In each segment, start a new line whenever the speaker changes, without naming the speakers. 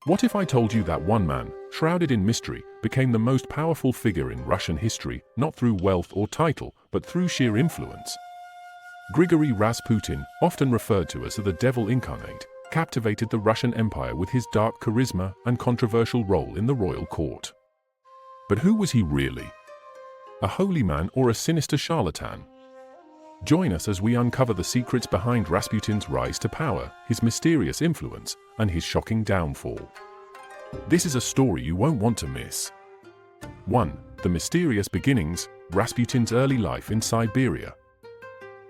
What if I told you that one man, shrouded in mystery, became the most powerful figure in Russian history, not through wealth or title, but through sheer influence? Grigori Rasputin, often referred to as the devil incarnate, captivated the Russian Empire with his dark charisma and controversial role in the royal court. But who was he really? A holy man or a sinister charlatan? Join us as we uncover the secrets behind Rasputin's rise to power, his mysterious influence, and his shocking downfall. This is a story you won't want to miss. 1. The mysterious beginnings, Rasputin's early life in Siberia.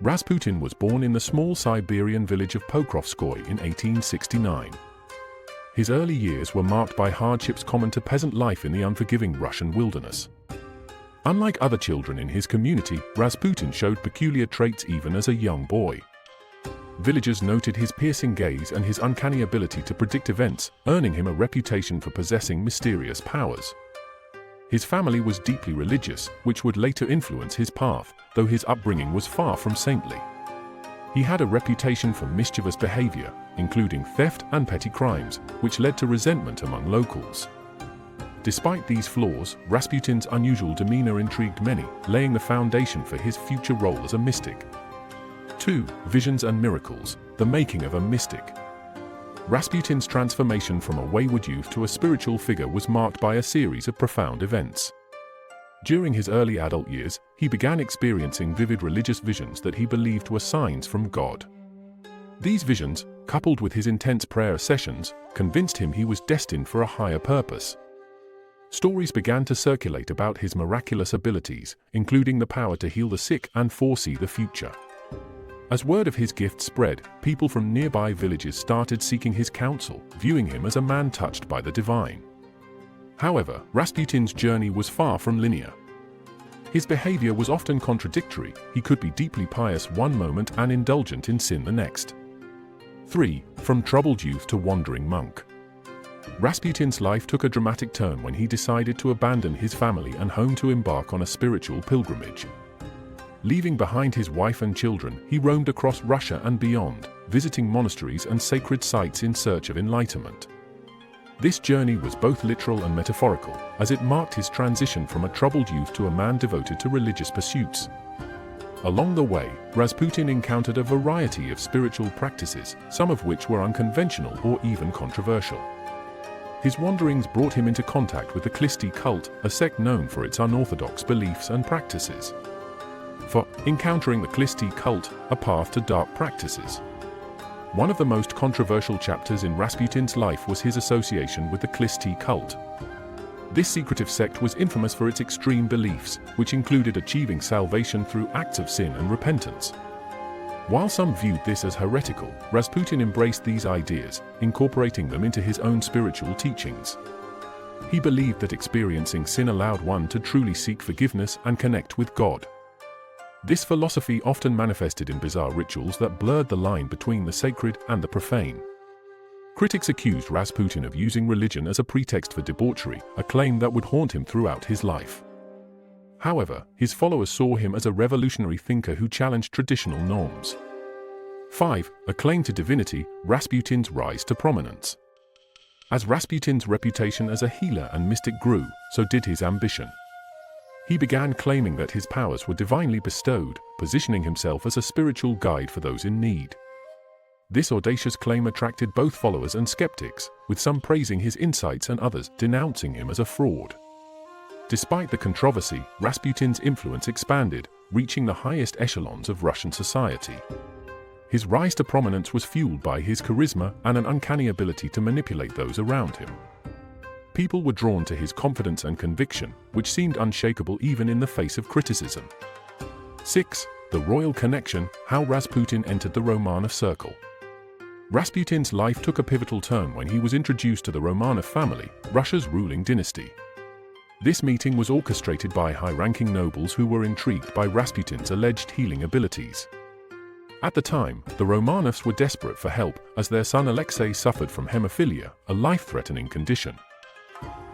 Rasputin was born in the small Siberian village of Pokrovskoye in 1869. His early years were marked by hardships common to peasant life in the unforgiving Russian wilderness. Unlike other children in his community, Rasputin showed peculiar traits even as a young boy. Villagers noted his piercing gaze and his uncanny ability to predict events, earning him a reputation for possessing mysterious powers. His family was deeply religious, which would later influence his path, though his upbringing was far from saintly. He had a reputation for mischievous behavior, including theft and petty crimes, which led to resentment among locals. Despite these flaws, Rasputin's unusual demeanor intrigued many, laying the foundation for his future role as a mystic. 2. Visions and miracles, the making of a mystic. Rasputin's transformation from a wayward youth to a spiritual figure was marked by a series of profound events. During his early adult years, he began experiencing vivid religious visions that he believed were signs from God. These visions, coupled with his intense prayer sessions, convinced him he was destined for a higher purpose. Stories began to circulate about his miraculous abilities, including the power to heal the sick and foresee the future. As word of his gift spread, people from nearby villages started seeking his counsel, viewing him as a man touched by the divine. However, Rasputin's journey was far from linear. His behavior was often contradictory. He could be deeply pious one moment and indulgent in sin the next. 3. From troubled youth to wandering monk. Rasputin's life took a dramatic turn when he decided to abandon his family and home to embark on a spiritual pilgrimage. Leaving behind his wife and children, he roamed across Russia and beyond, visiting monasteries and sacred sites in search of enlightenment. This journey was both literal and metaphorical, as it marked his transition from a troubled youth to a man devoted to religious pursuits. Along the way, Rasputin encountered a variety of spiritual practices, some of which were unconventional or even controversial. His wanderings brought him into contact with the Grisly cult, a sect known for its unorthodox beliefs and practices. For encountering the Grisly cult, a path to dark practices. One of the most controversial chapters in Rasputin's life was his association with the Grisly cult. This secretive sect was infamous for its extreme beliefs, which included achieving salvation through acts of sin and repentance. While some viewed this as heretical, Rasputin embraced these ideas, incorporating them into his own spiritual teachings. He believed that experiencing sin allowed one to truly seek forgiveness and connect with God. This philosophy often manifested in bizarre rituals that blurred the line between the sacred and the profane. Critics accused Rasputin of using religion as a pretext for debauchery, a claim that would haunt him throughout his life. However, his followers saw him as a revolutionary thinker who challenged traditional norms. 5. A claim to divinity, Rasputin's rise to prominence. As Rasputin's reputation as a healer and mystic grew, so did his ambition. He began claiming that his powers were divinely bestowed, positioning himself as a spiritual guide for those in need. This audacious claim attracted both followers and skeptics, with some praising his insights and others denouncing him as a fraud. Despite the controversy, Rasputin's influence expanded, reaching the highest echelons of Russian society. His rise to prominence was fueled by his charisma and an uncanny ability to manipulate those around him. People were drawn to his confidence and conviction, which seemed unshakable even in the face of criticism. 6. The royal connection, how Rasputin entered the Romanov circle. Rasputin's life took a pivotal turn when he was introduced to the Romanov family, Russia's ruling dynasty. This meeting was orchestrated by high-ranking nobles who were intrigued by Rasputin's alleged healing abilities. At the time, the Romanovs were desperate for help, as their son Alexei suffered from hemophilia, a life-threatening condition.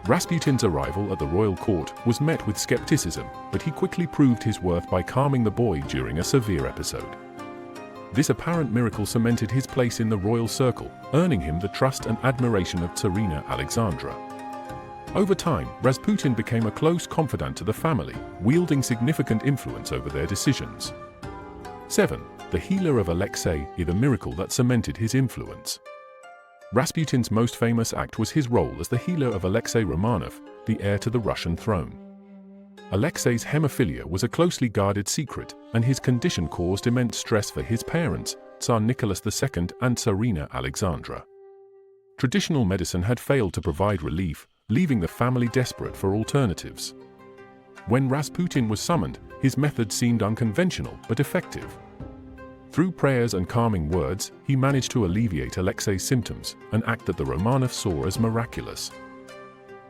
Rasputin's arrival at the royal court was met with skepticism, but he quickly proved his worth by calming the boy during a severe episode. This apparent miracle cemented his place in the royal circle, earning him the trust and admiration of Tsarina Alexandra. Over time, Rasputin became a close confidant to the family, wielding significant influence over their decisions. 7. The healer of Alexei, the miracle that cemented his influence. Rasputin's most famous act was his role as the healer of Alexei Romanov, the heir to the Russian throne. Alexei's hemophilia was a closely guarded secret, and his condition caused immense stress for his parents, Tsar Nicholas II and Tsarina Alexandra. Traditional medicine had failed to provide relief, leaving the family desperate for alternatives. When Rasputin was summoned, his method seemed unconventional but effective. Through prayers and calming words, he managed to alleviate Alexei's symptoms, an act that the Romanovs saw as miraculous.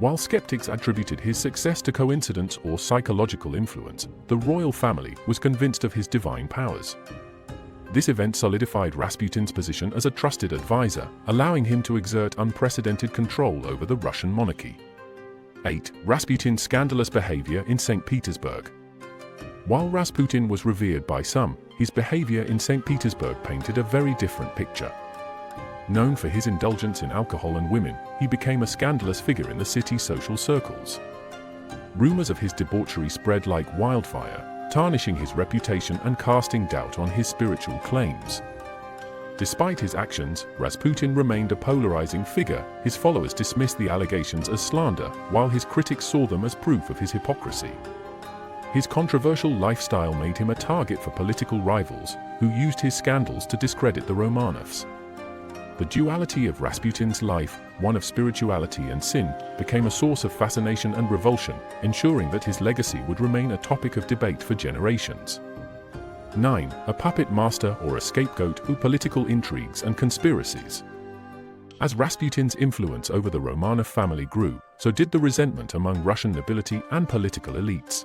While skeptics attributed his success to coincidence or psychological influence, the royal family was convinced of his divine powers. This event solidified Rasputin's position as a trusted advisor, allowing him to exert unprecedented control over the Russian monarchy. 8. Rasputin's scandalous behavior in St. Petersburg. While Rasputin was revered by some, his behavior in St. Petersburg painted a very different picture. Known for his indulgence in alcohol and women, he became a scandalous figure in the city's social circles. Rumors of his debauchery spread like wildfire, tarnishing his reputation and casting doubt on his spiritual claims. Despite his actions, Rasputin remained a polarizing figure. His followers dismissed the allegations as slander, while his critics saw them as proof of his hypocrisy. His controversial lifestyle made him a target for political rivals, who used his scandals to discredit the Romanovs. The duality of Rasputin's life, one of spirituality and sin, became a source of fascination and revulsion, ensuring that his legacy would remain a topic of debate for generations. 9. A puppet master or a scapegoat through political intrigues and conspiracies. As Rasputin's influence over the Romanov family grew, so did the resentment among Russian nobility and political elites.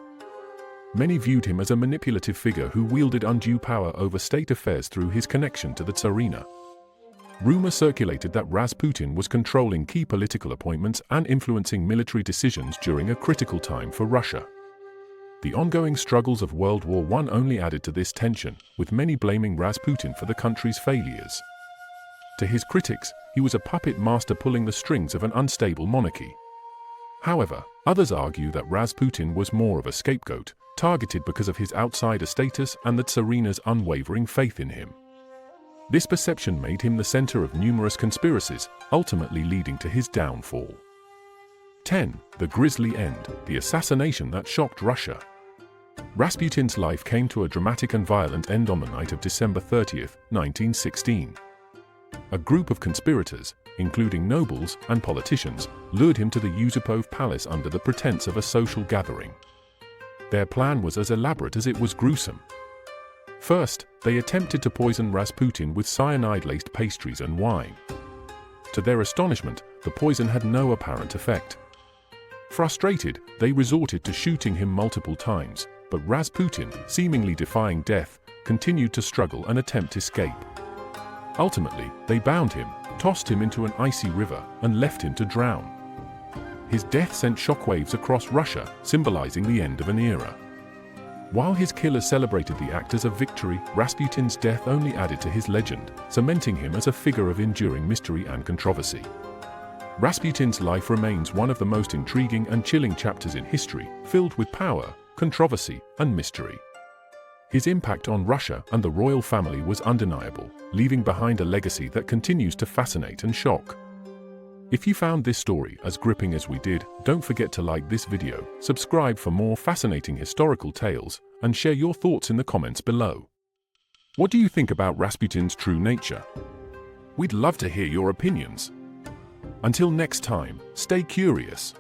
Many viewed him as a manipulative figure who wielded undue power over state affairs through his connection to the Tsarina. Rumor circulated that Rasputin was controlling key political appointments and influencing military decisions during a critical time for Russia. The ongoing struggles of World War I only added to this tension, with many blaming Rasputin for the country's failures. To his critics, he was a puppet master pulling the strings of an unstable monarchy. However, others argue that Rasputin was more of a scapegoat, targeted because of his outsider status and the Tsarina's unwavering faith in him. This perception made him the center of numerous conspiracies, ultimately leading to his downfall. 10. The grisly end, the assassination that shocked Russia. Rasputin's life came to a dramatic and violent end on the night of December 30, 1916. A group of conspirators, including nobles and politicians, lured him to the Yusupov Palace under the pretense of a social gathering. Their plan was as elaborate as it was gruesome. First, they attempted to poison Rasputin with cyanide-laced pastries and wine. To their astonishment, the poison had no apparent effect. Frustrated, they resorted to shooting him multiple times, but Rasputin, seemingly defying death, continued to struggle and attempt escape. Ultimately, they bound him, tossed him into an icy river, and left him to drown. His death sent shockwaves across Russia, symbolizing the end of an era. While his killers celebrated the act as a victory, Rasputin's death only added to his legend, cementing him as a figure of enduring mystery and controversy. Rasputin's life remains one of the most intriguing and chilling chapters in history, filled with power, controversy, and mystery. His impact on Russia and the royal family was undeniable, leaving behind a legacy that continues to fascinate and shock. If you found this story as gripping as we did, don't forget to like this video, subscribe for more fascinating historical tales, and share your thoughts in the comments below. What do you think about Rasputin's true nature? We'd love to hear your opinions. Until next time, stay curious.